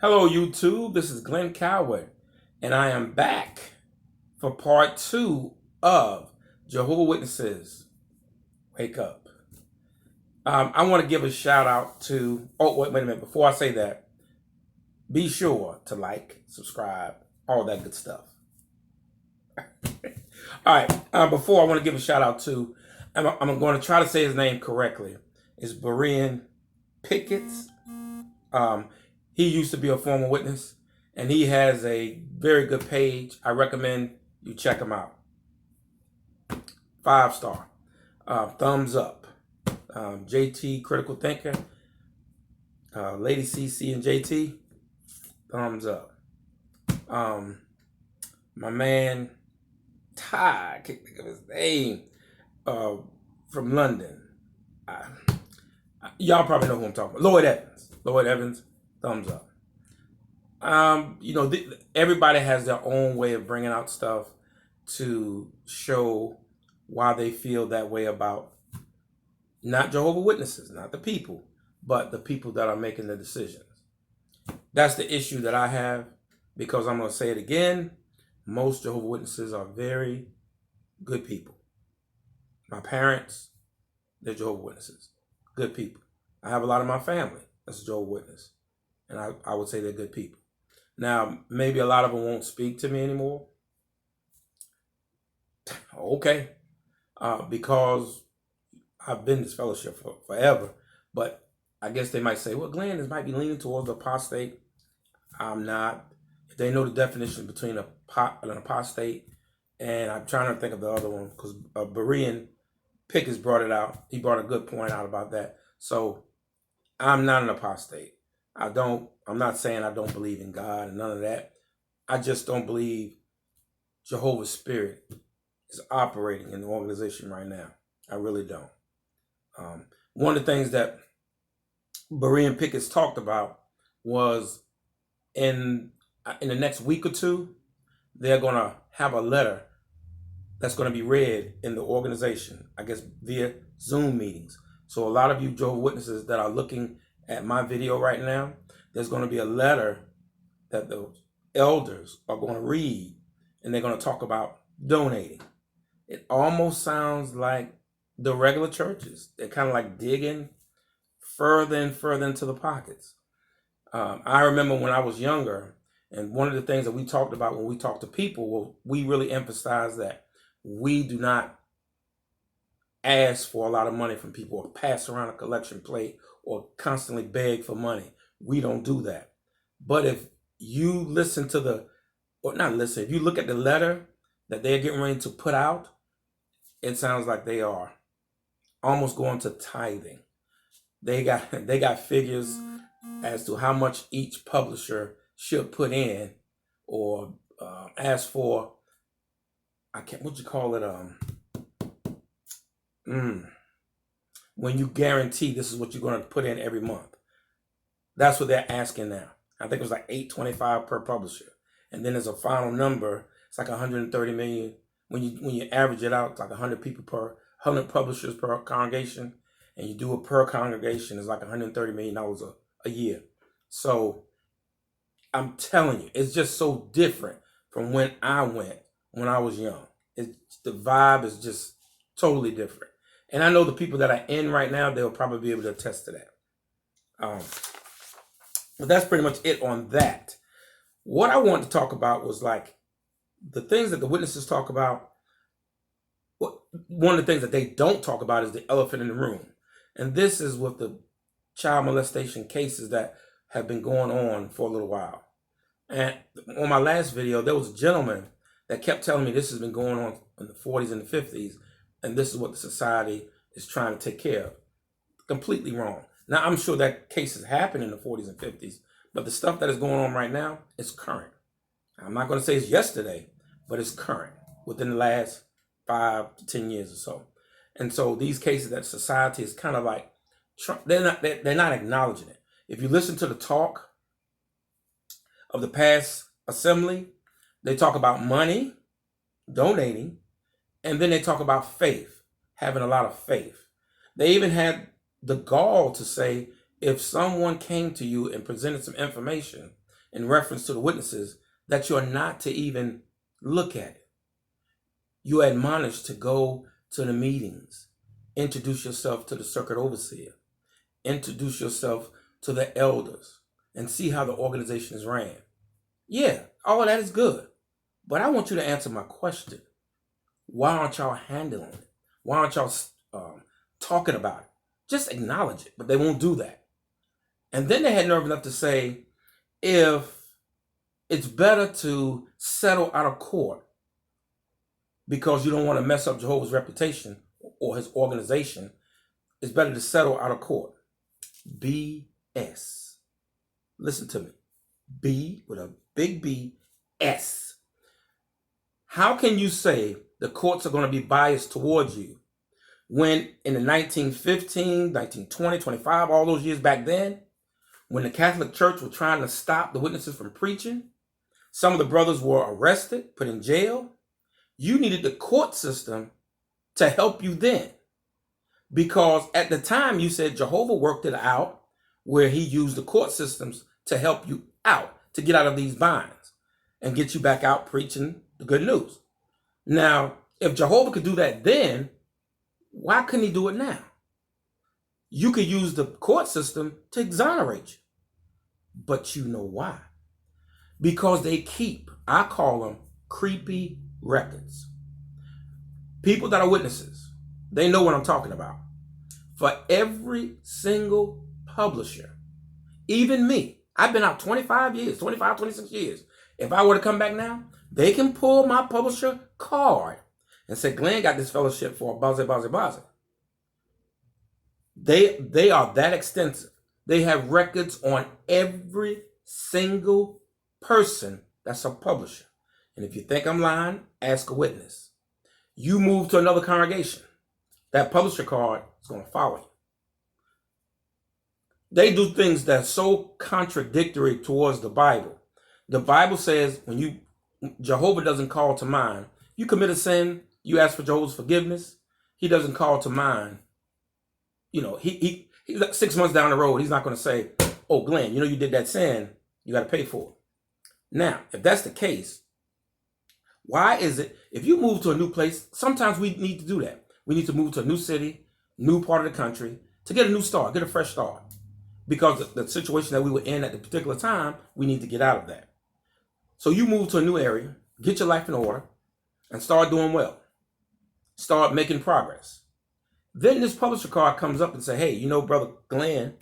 Hello, YouTube. This is Glenn Coward, and I am back for part two of Jehovah Witnesses. Wake up. I want to give a shout out to. Oh, wait a minute. Before I say that, be sure to like, subscribe, all that good stuff. All right. Before I want to give a shout out to, I'm going to try to say his name correctly. It's Berean Pickets. He used to be a former witness, and he has a very good page. I recommend you check him out. 5-star. Thumbs up. JT Critical Thinker. Lady CC and JT. Thumbs up. My man Ty, I can't think of his name, from London. Y'all probably know who I'm talking about. Lloyd Evans, thumbs up. Everybody has their own way of bringing out stuff to show why they feel that way about not Jehovah Witnesses, not the people, but the people that are making the decisions. That's the issue that I have, because I'm going to say it again. Most Jehovah Witnesses are very good people. My parents, they're Jehovah Witnesses. Good people. I have a lot of my family that's a Jehovah Witness, and I would say they're good people. Now, maybe a lot of them won't speak to me anymore. Okay. Because I've been in this fellowship for forever. But I guess they might say, well, Glenn, this might be leaning towards the apostate. I'm not. If they know the definition between an apostate, and I'm trying to think of the other one, because Berean Pickens brought it out. He brought a good point out about that. So I'm not an apostate. I'm not saying I don't believe in God and none of that. I just don't believe Jehovah's Spirit is operating in the organization right now. I really don't. One of the things that Berean Pickens talked about was in the next week or two, they're going to have a letter that's going to be read in the organization, I guess via Zoom meetings. So a lot of you Jehovah's Witnesses that are looking at my video right now, there's going to be a letter that the elders are going to read, and they're going to talk about donating. It almost sounds like the regular churches. They're kind of like digging further and further into the pockets. I remember when I was younger, and one of the things that we talked about when we talked to people, well, we really emphasized that we do not ask for a lot of money from people or pass around a collection plate or constantly beg for money. We don't do that. But if you listen to if you look at the letter that they're getting ready to put out, it sounds like they are almost going to tithing. They got figures as to how much each publisher should put in, or ask for. What you call it? When you guarantee this is what you're going to put in every month. That's what they're asking now. I think it was like $825 per publisher, and then there's a final number. It's like 130 million. When you average it out, it's like 100 people per 100 publishers per congregation, and you do it per congregation, it's like $130 million a year. So I'm telling you, it's just so different from when I went when I was young. The vibe is just totally different. And I know the people that are in right now, they'll probably be able to attest to that. But that's pretty much it on that. What I wanted to talk about was like the things that the witnesses talk about. One of the things that they don't talk about is the elephant in the room. And this is with the child molestation cases that have been going on for a little while. And on my last video, there was a gentleman that kept telling me this has been going on in the 40s and the 50s, and this is what the society is trying to take care of. Completely wrong. Now, I'm sure that cases happened in the 40s and 50s, but the stuff that is going on right now is current. I'm not going to say it's yesterday, but it's current within the last 5 to 10 years or so. And so these cases that society is kind of like, they're not acknowledging it. If you listen to the talk of the past assembly, they talk about money, donating, and then they talk about faith, having a lot of faith. They even had the gall to say, if someone came to you and presented some information in reference to the witnesses that you're not to even look at it. You're admonished to go to the meetings, introduce yourself to the circuit overseer, introduce yourself to the elders, and see how the organization is ran. Yeah, all of that is good. But I want you to answer my question. Why aren't y'all handling it? Why aren't y'all talking about it? Just acknowledge it, but they won't do that. And then they had nerve enough to say, if it's better to settle out of court because you don't want to mess up Jehovah's reputation or his organization, it's better to settle out of court. BS. Listen to me. B with a big B, S. How can you say the courts are going to be biased towards you when in the 1915, 1920, 25, all those years back then, when the Catholic Church was trying to stop the witnesses from preaching, some of the brothers were arrested, put in jail. You needed the court system to help you then. Because at the time you said Jehovah worked it out where he used the court systems to help you out, to get out of these binds and get you back out preaching the good news. Now, if Jehovah could do that then, why couldn't he do it now? You could use the court system to exonerate you. But you know why? Because they keep, I call them creepy records. People that are witnesses, they know what I'm talking about. For every single publisher, even me, I've been out 25 years, 25, 26 years. If I were to come back now, they can pull my publisher card and say, Glenn got this fellowship for baze. They are that extensive. They have records on every single person that's a publisher. And if you think I'm lying, ask a witness. You move to another congregation, that publisher card is going to follow you. They do things that's so contradictory towards the Bible. The Bible says when Jehovah doesn't call to mind, you commit a sin, you ask for Jehovah's forgiveness, he doesn't call to mind. You know, he's 6 months down the road, he's not going to say, oh, Glenn, you know you did that sin, you got to pay for it. Now, if that's the case, why is it, if you move to a new place, sometimes we need to do that. We need to move to a new city, new part of the country, to get a new start, get a fresh start. Because the situation that we were in at the particular time, we need to get out of that. So you move to a new area, get your life in order, and start doing well. Start making progress. Then this publisher card comes up and say, hey, you know, Brother Glenn,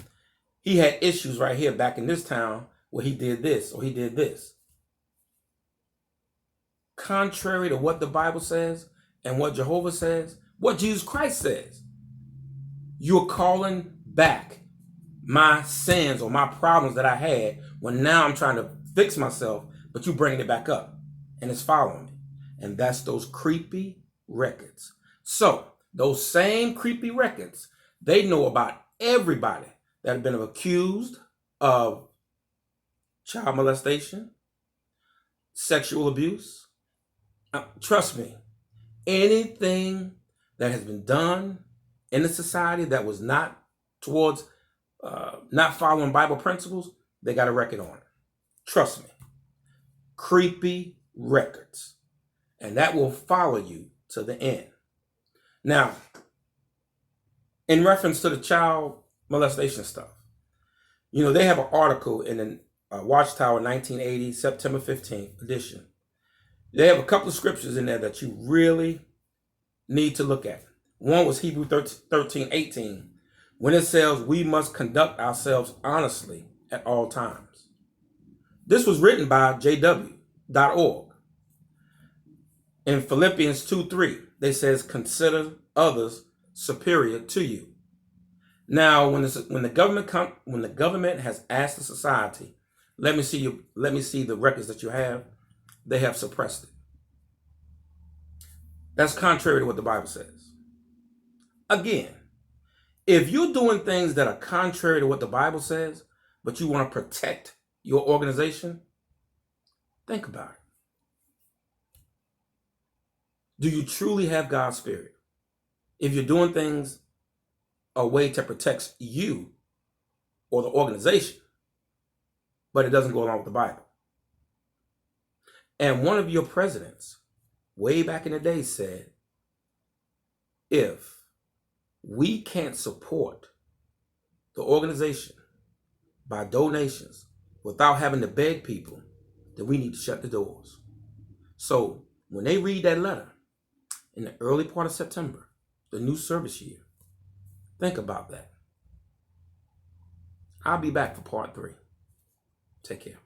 he had issues right here back in this town where he did this or he did this. Contrary to what the Bible says and what Jehovah says, what Jesus Christ says, you're calling back my sins or my problems that I had when now I'm trying to fix myself, but you bringing it back up and it's following me. And that's those creepy records. So those same creepy records, they know about everybody that have been accused of child molestation, sexual abuse. Trust me, anything that has been done in the society that was not towards not following Bible principles, they got a record on it. Trust me. Creepy records. And that will follow you to the end. Now, in reference to the child molestation stuff, you know, they have an article in the Watchtower 1980, September 15th edition. They have a couple of scriptures in there that you really need to look at. One was Hebrews 13:18, when it says we must conduct ourselves honestly at all times. This was written by jw.org. In Philippians 2:3, they says consider others superior to you. Now, when the government has asked the society, let me see the records that you have, they have suppressed it. That's contrary to what the Bible says. Again, if you're doing things that are contrary to what the Bible says, but you want to protect your organization, think about it. Do you truly have God's Spirit? If you're doing things a way to protect you or the organization, but it doesn't go along with the Bible. And one of your presidents, way back in the day, said, if we can't support the organization by donations without having to beg people, then we need to shut the doors. So when they read that letter in the early part of September, the new service year, think about that. I'll be back for part 3. Take care.